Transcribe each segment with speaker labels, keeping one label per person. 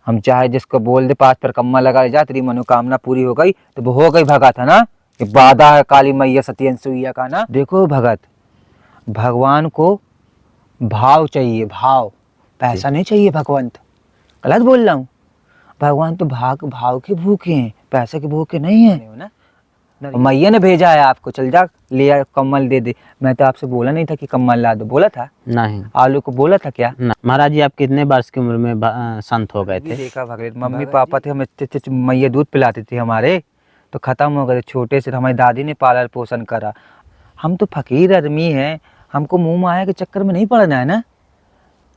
Speaker 1: हम चाहे जिसको बोल दे 5 पर कम्मा लगा जा तेरी मनोकामना पूरी हो गई तो वो हो गई भगत, है ना। ये वादा है काली मैया सती अनसुईया का ना। देखो भगत, भगवान को भाव चाहिए, भाव, पैसा नहीं चाहिए। भगवंत गलत बोल रहा हूँ? भगवान तो भाव के भूखे हैं, पैसे के भूखे नहीं है ना। मैया ने भेजा है आपको, चल जा ले आ, कम्मल दे दे। मैं तो आपसे बोला नहीं था कि कम्मल ला दो, बोला था?
Speaker 2: नहीं।
Speaker 1: आलू को बोला था क्या?
Speaker 2: महाराज जी आप कितने वर्ष की उम्र में संत हो गए थे?
Speaker 1: देखा भगत, मम्मी पापा थे, हमें मैया दूध पिलाते थे हमारे, तो खत्म हो गए। छोटे से हमारी दादी ने पालन पोषण करा। हम तो फकीर आदमी हैं, हमको मुंह माया के चक्कर में नहीं पड़ना है ना,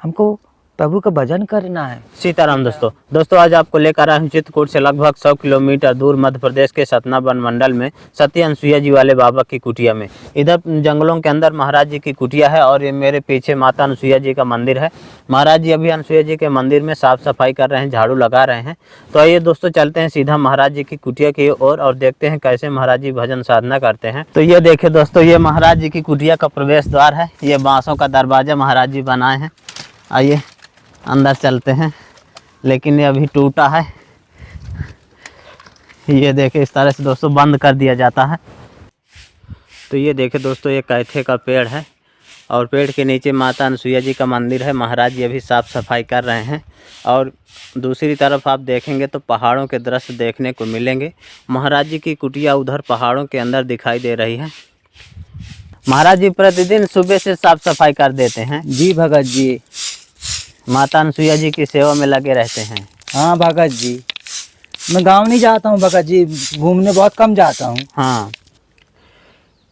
Speaker 1: हमको प्रभु का भजन करना है।
Speaker 2: सीताराम। दोस्तों आज आपको लेकर आए हैं चित्रकूट से लगभग 100 किलोमीटर दूर मध्य प्रदेश के सतना वन मंडल में सती अनसुईया जी वाले बाबा की कुटिया में। इधर जंगलों के अंदर महाराज जी की कुटिया है और ये मेरे पीछे माता अनसुईया जी का मंदिर है। महाराज जी अभी अनसुईया जी के मंदिर में साफ सफाई कर रहे हैं, झाड़ू लगा रहे हैं। तो आइए दोस्तों चलते हैं सीधा महाराज जी की कुटिया की ओर और देखते हैं कैसे महाराज जी भजन साधना करते हैं। तो ये देखिए दोस्तों, ये महाराज जी की कुटिया का प्रवेश द्वार है। ये बांसों का दरवाजा महाराज जी बनाए हैं। आइए अंदर चलते हैं, लेकिन ये अभी टूटा है। ये देखिए इस तरह से दोस्तों बंद कर दिया जाता है। तो ये देखिए दोस्तों, ये कैथे का पेड़ है और पेड़ के नीचे माता अनसुईया जी का मंदिर है। महाराज जी अभी साफ़ सफाई कर रहे हैं और दूसरी तरफ आप देखेंगे तो पहाड़ों के दृश्य देखने को मिलेंगे। महाराज जी की कुटिया उधर पहाड़ों के अंदर दिखाई दे रही है। महाराज जी प्रतिदिन सुबह से साफ सफाई कर देते हैं?
Speaker 1: जी भगत जी,
Speaker 2: माता अनसुईया जी की सेवा में लगे रहते हैं।
Speaker 1: हाँ भगत जी, मैं गांव नहीं जाता हूँ भगत जी, घूमने बहुत कम जाता हूँ।
Speaker 2: हाँ,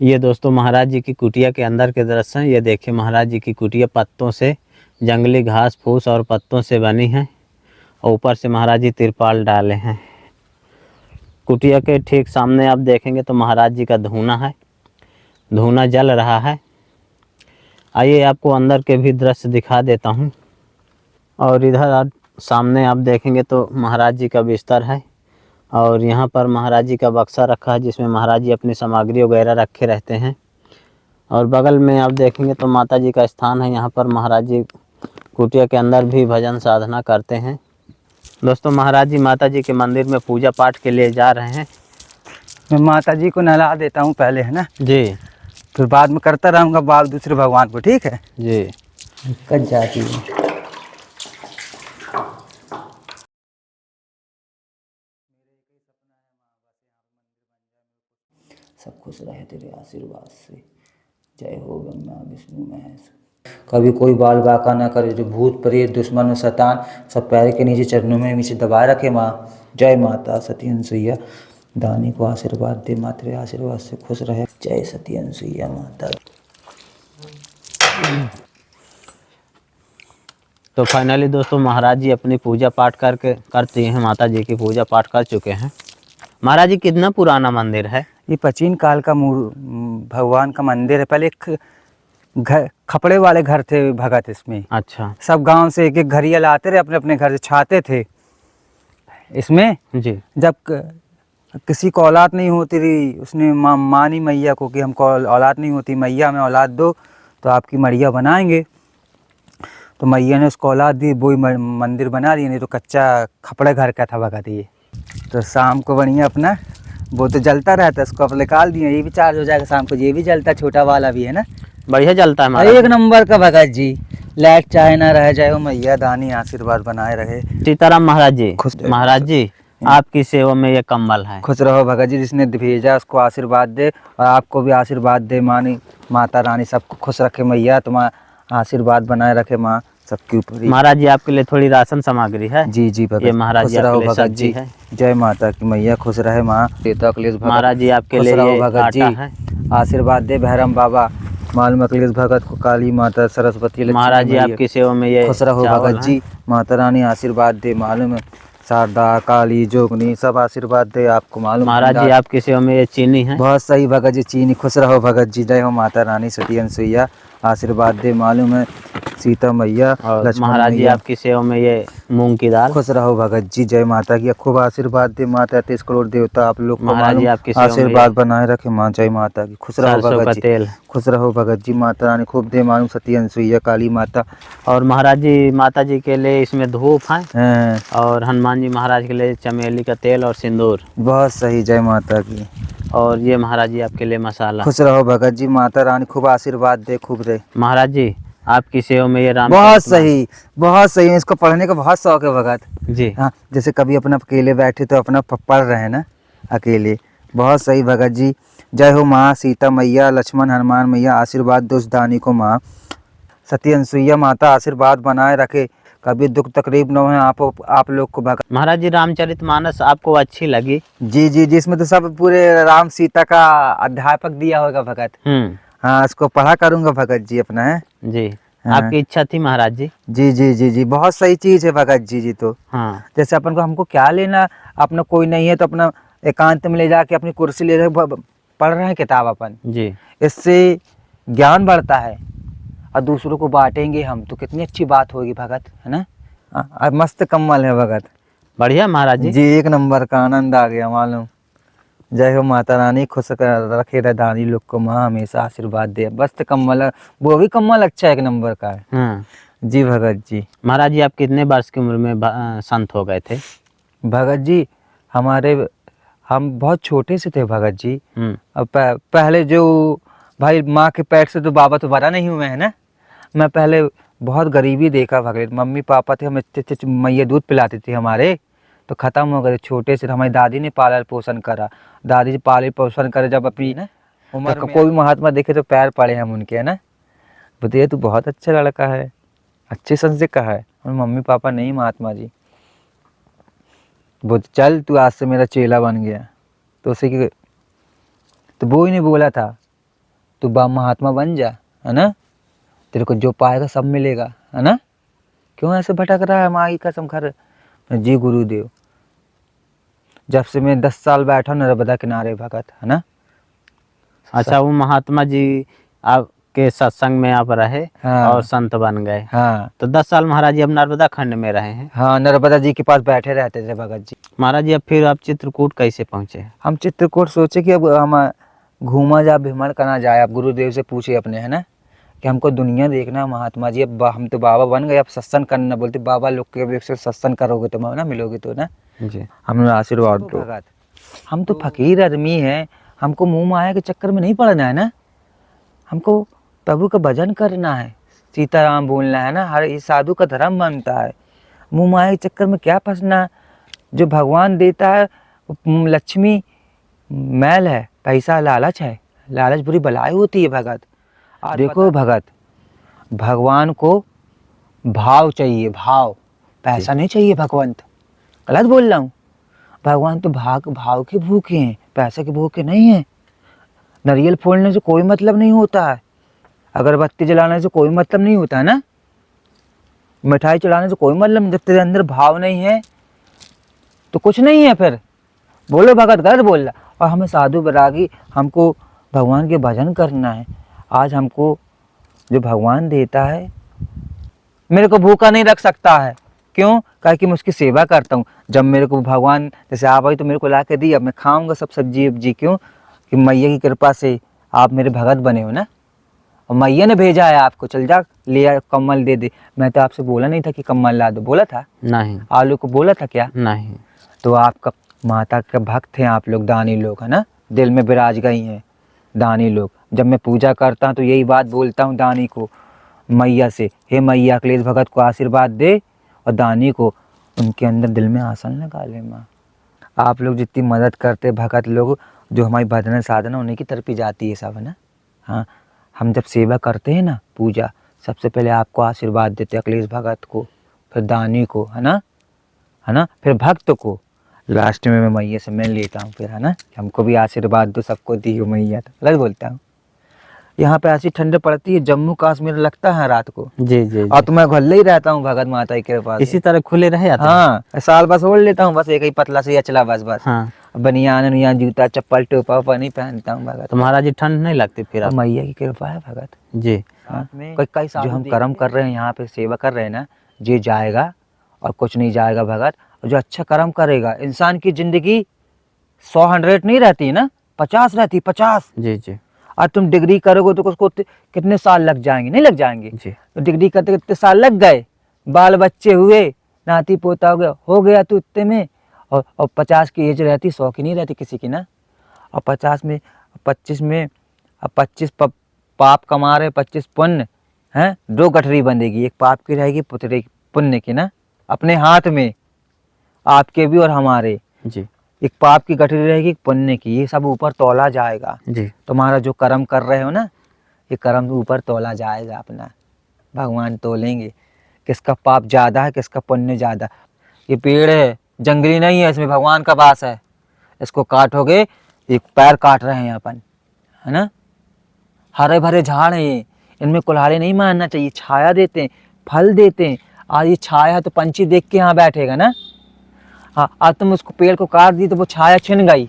Speaker 2: ये दोस्तों महाराज जी की कुटिया के अंदर के दृश्य हैं। ये देखिए महाराज जी की कुटिया पत्तों से, जंगली घास फूस और पत्तों से बनी है और ऊपर से महाराज जी तिरपाल डाले हैं। कुटिया के ठीक सामने आप देखेंगे तो महाराज जी का धूना है, धूना जल रहा है। आइए आपको अंदर के भी दृश्य दिखा देता हूँ। और इधर आप सामने आप देखेंगे तो महाराज जी का बिस्तर है और यहाँ पर महाराज जी का बक्सा रखा है जिसमें महाराज जी अपनी सामग्री वगैरह रखे रहते हैं। और बगल में आप देखेंगे तो माता जी का स्थान है। यहाँ पर महाराज जी कुटिया के अंदर भी भजन साधना करते हैं। दोस्तों महाराज जी माता जी के मंदिर में पूजा पाठ के लिए जा रहे हैं।
Speaker 1: मैं माता जी को नहला देता हूँ पहले, है ना
Speaker 2: जी,
Speaker 1: फिर बाद में करता रहूँगा बाल दूसरे भगवान को, ठीक है
Speaker 2: जी।
Speaker 1: कट जाती है। सब खुश रहे तेरे आशीर्वाद से, जय हो ब्रह्मा विष्णु महेश। कभी कोई बाल बाका ना करे, जो भूत प्रेत दुश्मन शैतान सब पैर के नीचे चरणों में नीचे दबाए रखे माँ। जय माता सती अनसुईया, दानी को आशीर्वाद दे माँ, तेरे आशीर्वाद से खुश रहे। जय सती अनसुईया माता।
Speaker 2: तो फाइनली दोस्तों महाराज जी अपनी पूजा पाठ कर चुके हैं, माता जी की पूजा पाठ कर चुके हैं। महाराज जी कितना पुराना मंदिर है?
Speaker 1: ये प्राचीन काल का भगवान का मंदिर है। पहले एक घर खपड़े वाले घर थे भगत इसमें।
Speaker 2: अच्छा।
Speaker 1: सब गांव से एक एक घरिया लाते रहे, अपने अपने घर से छाते थे इसमें
Speaker 2: जी।
Speaker 1: जब किसी को औलाद नहीं होती रही, उसने मानी मैया को कि हमको औलाद नहीं होती, मैया हमें औलाद दो तो आपकी मड़िया बनाएंगे। तो मैया ने उसको औलाद दी, वही मंदिर बना दिया। नहीं तो कच्चा खपड़े घर का था भगत ये। तो शाम को बढ़िया अपना वो तो जलता रहता है, उसको अब निकाल दिया, ये भी चार्ज हो जाएगा शाम को। ये भी जलता है, छोटा वाला भी है ना,
Speaker 2: बढ़िया जलता है महाराज।
Speaker 1: एक नंबर का भगत जी। लाइट चाहे ना रह जाए, वो मैया दानी आशीर्वाद बनाए रहे।
Speaker 2: सीताराम महाराज जी।
Speaker 1: खुश रहो।
Speaker 2: महाराज जी आपकी सेवा में ये कम्बल है।
Speaker 1: खुश रहो भगत जी, जिसने भेजा उसको आशीर्वाद दे और आपको भी आशीर्वाद दे। माता रानी सबको खुश रखे, मैया तुम्हारा आशीर्वाद बनाए रखे माँ सबके ऊपर।
Speaker 2: महाराज जी आपके लिए थोड़ी राशन सामग्री है।
Speaker 1: जी जी भगत,
Speaker 2: ये महाराज जी आपके लिए सब्जी है।
Speaker 1: जय माता की मैया खुश रहे माँ।
Speaker 2: महाराज जी आपके लिए ये
Speaker 1: भगत जी
Speaker 2: आटा है।
Speaker 1: आशीर्वाद दे भैरम बाबा, मालूम अखिलेश भगत को, काली माता सरस्वती लक्ष्मी
Speaker 2: महाराज जी आपकी सेवा में ये
Speaker 1: खुश रहो भगत जी। माता रानी आशीर्वाद दे, मालूम शारदा काली जोगनी सब आशीर्वाद दे आपको, मालूम।
Speaker 2: महाराज जी आपकी सेवा में ये चीनी है।
Speaker 1: बहुत सही भगत जी, चीनी। खुश रहो भगत जी। जय हो माता रानी सती अनसुईया, आशीर्वाद दे, मालूम है सीता मैया,
Speaker 2: और
Speaker 1: लक्ष्मण
Speaker 2: महाराज जी
Speaker 1: मैया।
Speaker 2: आपकी सेवा में ये मूंग की दाल।
Speaker 1: खुश रहो भगत जी, जय माता की। खूब आशीर्वाद दे माता, 33 करोड़ देवता आप लोग को
Speaker 2: महाराज जी
Speaker 1: मालूम,
Speaker 2: आपकी सेवा में
Speaker 1: आशीर्वाद
Speaker 2: ये
Speaker 1: बनाए रखे माँ, जय माता की। खुश रहो
Speaker 2: सरसों
Speaker 1: भगत
Speaker 2: का
Speaker 1: जी,
Speaker 2: तेल।
Speaker 1: खुश रहो भगत जी। माता रानी खूब दे मालूम, सती अनसुईया काली माता।
Speaker 2: और महाराज जी माता जी के लिए इसमें धूप है,
Speaker 1: हैं,
Speaker 2: और हनुमान जी महाराज के लिए चमेली का तेल और सिंदूर।
Speaker 1: बहुत सही, जय माता की।
Speaker 2: और ये महाराज जी आपके लिए मसाला।
Speaker 1: खुश रहो भगत जी, माता रानी खूब आशीर्वाद दे, खूब दे।
Speaker 2: महाराज जी आपकी सेवा में ये
Speaker 1: बहुत
Speaker 2: रामचरितमानस।
Speaker 1: सही, बहुत सही। इसको पढ़ने का बहुत शौक है भगत।
Speaker 2: जी।
Speaker 1: हाँ, जैसे कभी अपना अकेले बैठे तो अपना पढ़ रहे हैं ना अकेले। बहुत सही भगत जी। जय हो माँ सीता मैया, लक्ष्मण हनुमान मैया, आशीर्वाद दो उस दानी को माँ। सती अनसुईया माता आशीर्वाद बनाए रखे, कभी दुख तकलीफ न हो आप लोग को भगत।
Speaker 2: महाराज जी रामचरितमानस आपको अच्छी लगी?
Speaker 1: जी जी जी, इसमें तो सब पूरे राम सीता का अध्यापक दिया होगा भगत। हाँ, इसको पढ़ा करूँगा भगत जी अपना है।
Speaker 2: जी।
Speaker 1: हाँ।
Speaker 2: आपकी इच्छा थी महाराज जी?
Speaker 1: जी जी जी जी, बहुत सही चीज़ है भगत जी जी। तो
Speaker 2: हाँ।
Speaker 1: जैसे अपन को, हमको क्या लेना, अपना कोई नहीं है तो अपना एकांत में ले जाके अपनी कुर्सी ले जाके पढ़ रहे हैं किताब अपन।
Speaker 2: जी।
Speaker 1: इससे ज्ञान बढ़ता है और दूसरों को बांटेंगे हम तो कितनी अच्छी बात होगी भगत, है ना। और मस्त कम्मल है भगत।
Speaker 2: बढ़िया महाराज जी।
Speaker 1: जी, एक नंबर का आनंद आ गया मालूम। जय हो माता रानी, खुश रखे दानी लोग को माँ, हमेशा आशीर्वाद दे। मस्त कम्मल है, वो भी कम्मल अच्छा एक नंबर का है।
Speaker 2: हाँ।
Speaker 1: जी भगत जी।
Speaker 2: महाराज जी आप कितने वर्ष की उम्र में संत हो गए थे?
Speaker 1: भगत जी हम बहुत छोटे से थे भगत जी।
Speaker 2: हम्म।
Speaker 1: अब पहले जो भाई माँ के पेट से तो बाबा तो बड़ा नहीं हुए हैं ना। मैं पहले बहुत गरीबी देखा भगत। मम्मी पापा थे, हम इतने मैया दूध पिलाती थी हमारे, तो ख़त्म हो गए छोटे से। हमारी दादी ने पालन पोषण करा, दादी जी पाले पोषण करे। जब अपनी ना उम्र में कोई महात्मा देखे तो पैर पड़े हम उनके, है ना। बताइए, तू बहुत अच्छा लड़का है, अच्छे संस्कार का है। और मम्मी पापा नहीं महात्मा जी, वो चल तू आज से मेरा चेला बन गया। तो उसे कि तो वो ही नहीं बोला था तू महात्मा बन जा, है ना, तेरे को जो पाएगा सब मिलेगा, है ना। क्यों ऐसे भटक रहा है, माँ की कसम खा। जी गुरुदेव, जब से मैं 10 साल बैठा नर्मदा किनारे भगत, है ना।
Speaker 2: अच्छा, वो महात्मा जी आपके सत्संग में आप रहे।
Speaker 1: हाँ।
Speaker 2: और संत बन गए।
Speaker 1: हाँ
Speaker 2: तो 10 साल महाराज जी अब नर्मदा खंड में रहे हैं।
Speaker 1: हाँ, नर्मदा जी के पास बैठे रहते थे भगत जी।
Speaker 2: महाराज जी अब फिर आप चित्रकूट कैसे पहुँचे?
Speaker 1: हम चित्रकूट सोचे कि अब हम घूमा जा, भ्रमण करना जाए। अब गुरुदेव से पूछे अपने, है ना, कि हमको दुनिया देखना है महात्मा जी। अब हम तो बाबा बन गए, अब सत्संग करना। बोलते बाबा लोग के सत्संग करोगे तो ना मिलोगे तो ना।
Speaker 2: जी।
Speaker 1: हमने आशीर्वाद दो भगत। हम तो फकीर आदमी हैं, हमको मुंह माया के चक्कर में नहीं पड़ना है ना। हमको प्रभु का भजन करना है, सीताराम बोलना है ना। हर ये साधु का धर्म बनता है। मुंह माया के चक्कर में क्या फंसना। जो भगवान देता है लक्ष्मी मैल है, पैसा लालच है। लालच बुरी बलाई होती है भगत। देखो भगत, भगवान को भाव चाहिए, भाव, पैसा नहीं चाहिए। भगवंत गलत बोल रहा हूँ? भगवान तो भाव के भूखे हैं, पैसे के भूखे नहीं हैं। नारियल फोड़ने से कोई मतलब नहीं होता है, अगरबत्ती जलाने से कोई मतलब नहीं होता है ना, मिठाई चढ़ाने से कोई मतलब नहीं। जब तेरे अंदर भाव नहीं है तो कुछ नहीं है। फिर बोलो भगत, गलत बोल रहा। और हमें साधु बैरागी, हमको भगवान के भजन करना है। आज हमको जो भगवान देता है, मेरे को भूखा नहीं रख सकता है। क्यों? कहे कि मैं उसकी सेवा करता हूँ। जब मेरे को भगवान, जैसे आप आई तो मेरे को ला के दी, अब मैं खाऊंगा सब सब्जी वब्जी। क्यों? कि मैया की कृपा से आप मेरे भगत बने हो ना, और मैया ने भेजा है आपको। चल जा ले आ, कम्मल दे दे। मैं तो आपसे बोला नहीं था कि कम्मल ला दो, बोला था?
Speaker 2: नहीं।
Speaker 1: आलू को बोला था क्या?
Speaker 2: नहीं।
Speaker 1: तो आपका माता के भक्त हैं आप लोग, दानी लोग, है ना, दिल में विराज गई हैं दानी लोग। जब मैं पूजा करता हूँ तो यही बात बोलता हूँ दानी को, मैया से, हे मैया अखिलेश भगत को आशीर्वाद दे और दानी को उनके अंदर दिल में आसन लगा ले माँ। आप लोग जितनी मदद करते भगत लोग, जो हमारी भजन साधना उन्हीं की तरफ ही जाती है सब, है ना। हाँ, हम जब सेवा करते हैं ना, पूजा, सबसे पहले आपको आशीर्वाद देते अखिलेश भगत को, फिर दानी को, है ना, फिर भक्त को, लास्ट में मैं मैया से मिल लेता हूँ फिर, है ना। हमको भी आशीर्वाद दो, सबको दी हो मैया। तो गलत बोलता हूँ? यहाँ पे ऐसी ठंड पड़ती है, जम्मू कश्मीर लगता है रात को।
Speaker 2: जी जी,
Speaker 1: और तो मैं घल्ले ही रहता हूँ भगत माता की कृपा से।
Speaker 2: इसी तरह खुले रहे आते हैं।
Speaker 1: हाँ, साल बस ओढ़ लेता हूँ, बस एक ही पतला से अचला, बस बस।
Speaker 2: हाँ।
Speaker 1: बनियान वनियान जूता चप्पल टोपा वोपा नहीं पहनता हूँ भगत।
Speaker 2: तो महाराज जी ठंड नहीं लगती फिर
Speaker 1: और
Speaker 2: आप?
Speaker 1: मैया की कृपा है भगत।
Speaker 2: जी
Speaker 1: कई कई जो हम कर्म कर रहे हैं यहाँ पे सेवा कर रहे हैं ना, ये जाएगा और कुछ नहीं जाएगा भगत। और जो अच्छा कर्म करेगा, इंसान की जिंदगी 100 नहीं रहती ना, 50 रहती, 50।
Speaker 2: जी जी
Speaker 1: आज तुम डिग्री करोगे तो उसको कितने साल लग जाएंगे, नहीं लग जाएंगे?
Speaker 2: जी
Speaker 1: तो डिग्री करते कितने साल लग गए, बाल बच्चे हुए, नाती पोता हो गया तो इतने में। और 50 की एज रहती, 100 की नहीं रहती किसी की ना। और 50 में 25 में, अब 25 पाप कमा रहे, 25 पुण्य हैं। 2 गठरी बंधेगी, एक पाप की रहेगी, पुण्य की ना, अपने हाथ में, आपके भी और हमारे।
Speaker 2: जी
Speaker 1: एक पाप की गठरी रहेगी, एक पुण्य की, ये सब ऊपर तौला जाएगा।
Speaker 2: जी
Speaker 1: तुम्हारा जो कर्म कर रहे हो ना, ये कर्म ऊपर तौला जाएगा अपना, भगवान तोलेंगे किसका पाप ज़्यादा है, किसका पुण्य ज़्यादा। ये पेड़ है, जंगली नहीं है, इसमें भगवान का वास है। इसको काटोगे, एक पैर काट रहे हैं अपन, है ना। हरे भरे झाड़ हैं ये, इनमें कुल्हाड़ी नहीं मारना चाहिए, छाया देते हैं, फल देते हैं। आज ये छाया है तो पंछी देख के यहाँ बैठेगा ना। हाँ, आज तुम उसको पेड़ को काट दी तो वो छाया छिन गई।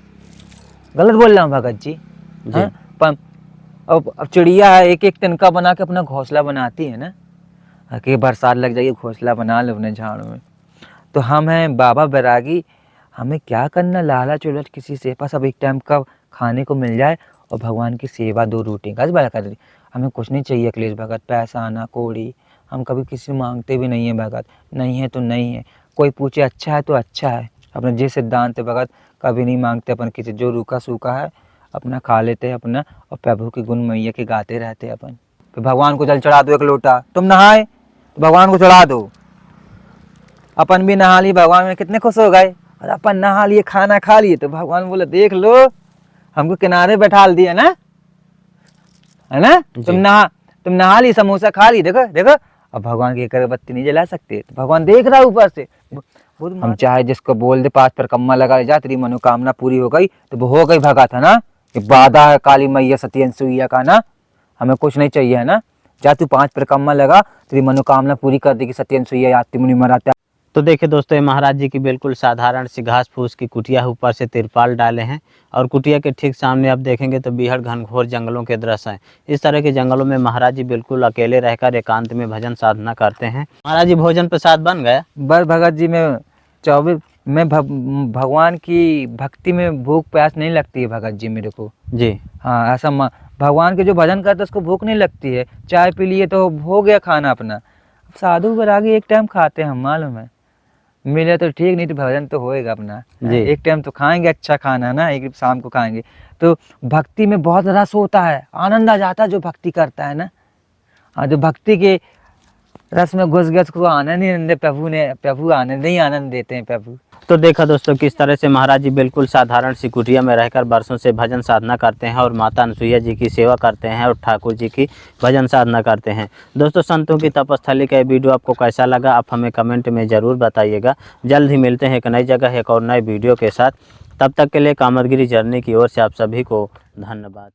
Speaker 1: गलत बोल रहा हूँ भगत जी? हाँ, अब चिड़िया है, एक एक तिनका बना के अपना घोंसला बनाती है ना। कि बरसात लग जाएगी, घोंसला बना लो अपने झाड़ में। तो हम हैं बाबा बैरागी, हमें क्या करना लालच उलट किसी से, बस अब एक टाइम का खाने को मिल जाए और भगवान की सेवा, 2 रोटी का बड़ा कर दी। हमें कुछ नहीं चाहिए अखिलेश भगत, पैसा आना कौड़ी, हम कभी किसी से मांगते भी नहीं है भगत। नहीं है तो नहीं है, कोई पूछे अच्छा है तो अच्छा है, अपने जे सिद्धांत है भगत, कभी नहीं मांगते अपन किसी। जो रूखा सूखा है अपना खा लेते हैं अपना, और प्रभु के गुण मैया के गाते रहते हैं अपन। तो भगवान को जल चढ़ा दो 1 लोटा, तुम नहाए तो भगवान को चढ़ा दो। अपन भी नहा लिए, भगवान में कितने खुश हो गए। और अपन नहा लिए, खाना खा लिए, तो भगवान बोले देख लो हमको किनारे बैठा दिया ना, है ना। तुम नहा ली, समोसा खा ली, देखो देखो। अब भगवान की एक अगरबत्ती नहीं जला सकते, तो भगवान देख रहा है ऊपर से। हम चाहे जिसको बोल दे 5 पर कम्मा लगा जा, तेरी मनोकामना पूरी हो गई, तो वो हो गई भगत, है ना। ये वादा है काली मैया सती अनसुईया का ना, हमें कुछ नहीं चाहिए, है ना। जा तू 5 पर कम्मा लगा, तेरी मनोकामना पूरी कर देगी सती अनसुईया याति मुनि मराता।
Speaker 2: तो देखिए दोस्तों, ये महाराज जी की बिल्कुल साधारण सी घास फूस की कुटिया है, ऊपर से तिरपाल डाले हैं। और कुटिया के ठीक सामने आप देखेंगे तो बेहद घनघोर जंगलों के दृश्य हैं। इस तरह के जंगलों में महाराज जी बिल्कुल अकेले रहकर एकांत में भजन साधना करते हैं। महाराज जी भोजन प्रसाद बन गया?
Speaker 1: बस भगत जी, मैं भगवान की भक्ति में भूख प्यास नहीं लगती है भगत जी मेरे को
Speaker 2: जी
Speaker 1: हाँ, ऐसा भगवान के जो भजन करते उसको भूख नहीं लगती है। चाय पी लिए तो हो गया खाना अपना। साधु बैरागी एक टाइम खाते हैं हम, मालूम है, मिले तो ठीक, नहीं तो भजन तो होएगा अपना।
Speaker 2: जी।
Speaker 1: एक टाइम तो खाएंगे अच्छा खाना ना, एक शाम को खाएंगे। तो भक्ति में बहुत रस होता है, आनंद आ जाता है जो भक्ति करता है ना। हाँ, जो भक्ति के रस में घुस गया उसको आनंद ही आनंद, प्रभु आनंद ही आनंद देते हैं प्रभु।
Speaker 2: तो देखा दोस्तों, किस तरह से महाराज जी बिल्कुल साधारण सी कुटिया में रहकर बरसों से भजन साधना करते हैं और माता अनसुईया जी की सेवा करते हैं और ठाकुर जी की भजन साधना करते हैं। दोस्तों, संतों की तपस्थली का ये वीडियो आपको कैसा लगा, आप हमें कमेंट में ज़रूर बताइएगा। जल्द ही मिलते हैं एक नई जगह एक और नए वीडियो के साथ। तब तक के लिए कामतगिरी जर्नी की ओर से आप सभी को धन्यवाद।